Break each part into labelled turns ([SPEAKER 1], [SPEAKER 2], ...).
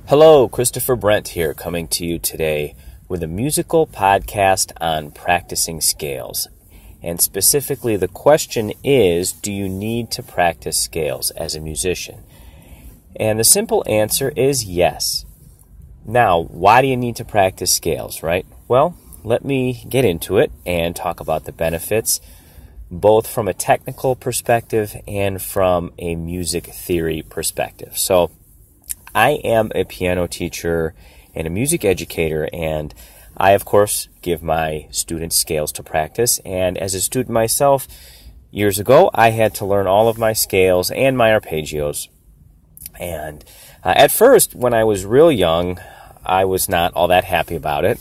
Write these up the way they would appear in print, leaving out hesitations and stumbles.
[SPEAKER 1] Hello, Christopher Brent here, coming to you today with a musical podcast on practicing scales. And specifically, the question is, do you need to practice scales as a musician? And the simple answer is yes. Now, why do you need to practice scales, right? Well, let me get into it and talk about the benefits, both from a technical perspective and from a music theory perspective. So, I am a piano teacher and a music educator, and I, of course, give my students scales to practice. And as a student myself, years ago, I had to learn all of my scales and my arpeggios. And at first, when I was real young, I was not all that happy about it.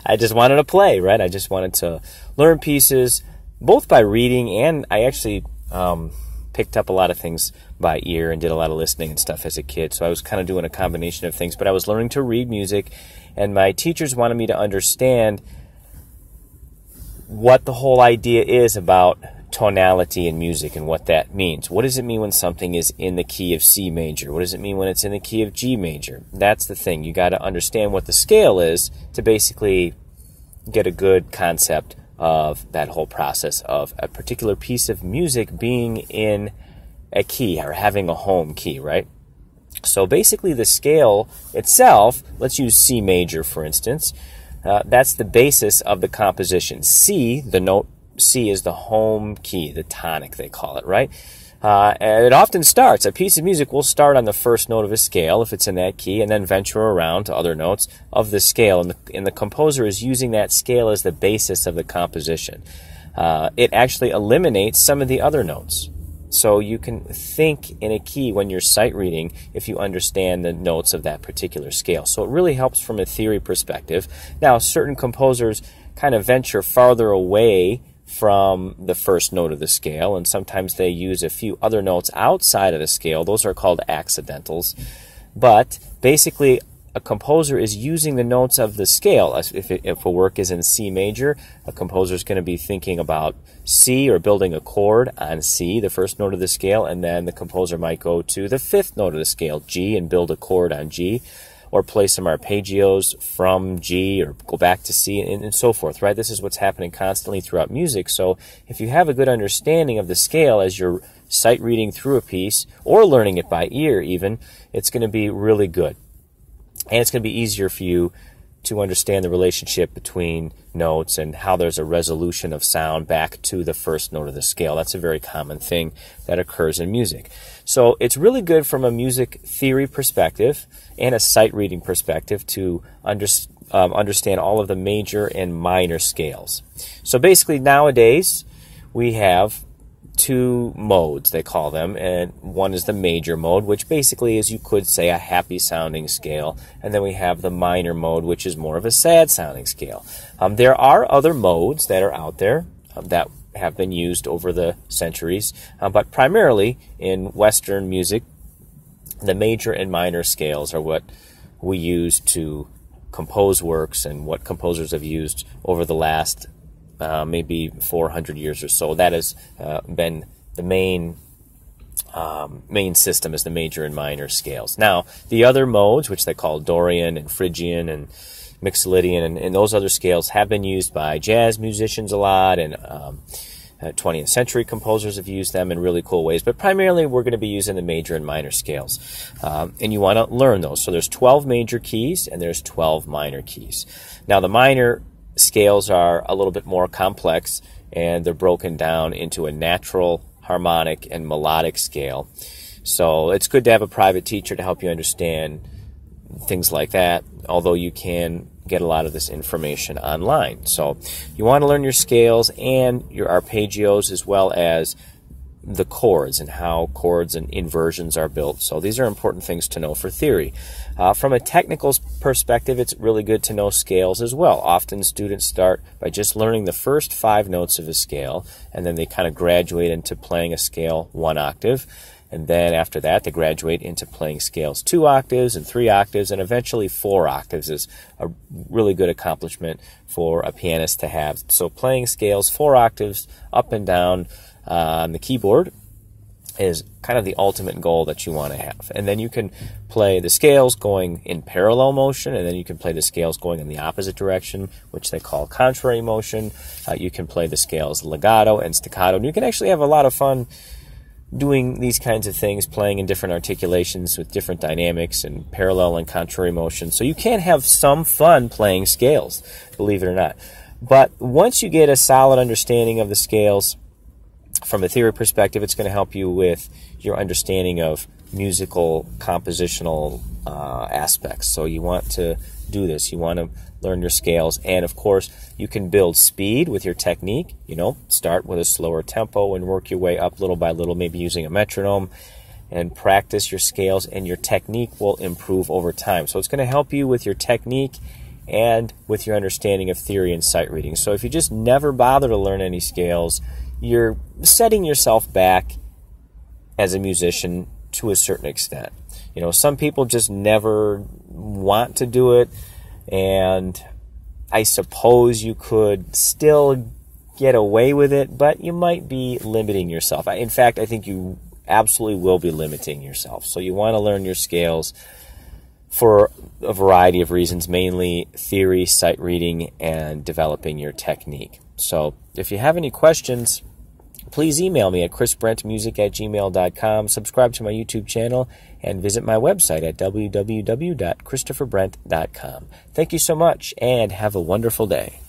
[SPEAKER 1] I just wanted to play, right? I just wanted to learn pieces, both by reading, and I actually picked up a lot of things by ear and did a lot of listening and stuff as a kid. So I was kind of doing a combination of things, but I was learning to read music, and my teachers wanted me to understand what the whole idea is about tonality in music and what that means. What does it mean when something is in the key of C major? What does it mean when it's in the key of G major? That's the thing. You got to understand what the scale is to basically get a good concept of that whole process of a particular piece of music being in a key or having a home key, right? So basically the scale itself, let's use C major for instance, that's the basis of the composition. C, the note C is the home key, the tonic they call it, right? And it often starts, a piece of music will start on the first note of a scale if it's in that key and then venture around to other notes of the scale. And the composer is using that scale as the basis of the composition. It actually eliminates some of the other notes. So you can think in a key when you're sight reading if you understand the notes of that particular scale. So it really helps from a theory perspective. Now, certain composers kind of venture farther away from the first note of the scale, and sometimes they use a few other notes outside of the scale. Those are called accidentals. But basically, a composer is using the notes of the scale. If a work is in C major, a composer is going to be thinking about C or building a chord on C, the first note of the scale, and then the composer might go to the fifth note of the scale, G, and build a chord on G, or play some arpeggios from G, or go back to C, and so forth, right? This is what's happening constantly throughout music. So if you have a good understanding of the scale as you're sight reading through a piece, or learning it by ear even, it's going to be really good. And it's going to be easier for you to understand the relationship between notes and how there's a resolution of sound back to the first note of the scale. That's a very common thing that occurs in music. So it's really good from a music theory perspective and a sight reading perspective to understand all of the major and minor scales. So basically nowadays we have two modes, they call them, and one is the major mode, which basically is, you could say, a happy sounding scale, and then we have the minor mode, which is more of a sad sounding scale. There are other modes that are out there that have been used over the centuries, but primarily in Western music, the major and minor scales are what we use to compose works and what composers have used over the last maybe 400 years or so. That has been the main system, is the major and minor scales. Now, the other modes, which they call Dorian and Phrygian and Mixolydian, and those other scales have been used by jazz musicians a lot, and 20th century composers have used them in really cool ways. But primarily, we're going to be using the major and minor scales. And you want to learn those. So there's 12 major keys, and there's 12 minor keys. Now, the minor scales are a little bit more complex, and they're broken down into a natural, harmonic, and melodic scale. So it's good to have a private teacher to help you understand things like that, although you can get a lot of this information online. So you want to learn your scales and your arpeggios, as well as the chords and how chords and inversions are built. So these are important things to know for theory. From a technical perspective, it's really good to know scales as well. Often students start by just learning the first 5 notes of a scale, and then they kind of graduate into playing a scale 1 octave. And then after that, they graduate into playing scales 2 octaves and 3 octaves, and eventually 4 octaves is a really good accomplishment for a pianist to have. So playing scales 4 octaves up and down on the keyboard is kind of the ultimate goal that you want to have. And then you can play the scales going in parallel motion, and then you can play the scales going in the opposite direction, which they call contrary motion. You can play the scales legato and staccato, and you can actually have a lot of fun doing these kinds of things, playing in different articulations with different dynamics and parallel and contrary motion. So you can have some fun playing scales, believe it or not. But once you get a solid understanding of the scales, from a theory perspective, it's going to help you with your understanding of musical compositional aspects. So you want to do this. You want to learn your scales. And, of course, you can build speed with your technique. Start with a slower tempo and work your way up little by little, maybe using a metronome, and practice your scales, and your technique will improve over time. So it's going to help you with your technique and with your understanding of theory and sight reading. So if you just never bother to learn any scales, you're setting yourself back as a musician to a certain extent. Some people just never want to do it, and I suppose you could still get away with it, but you might be limiting yourself. In fact, I think you absolutely will be limiting yourself. So you want to learn your scales for a variety of reasons, mainly theory, sight reading, and developing your technique. So if you have any questions, please email me at chrisbrentmusic@gmail.com, subscribe to my YouTube channel, and visit my website at www.christopherbrent.com. Thank you so much, and have a wonderful day.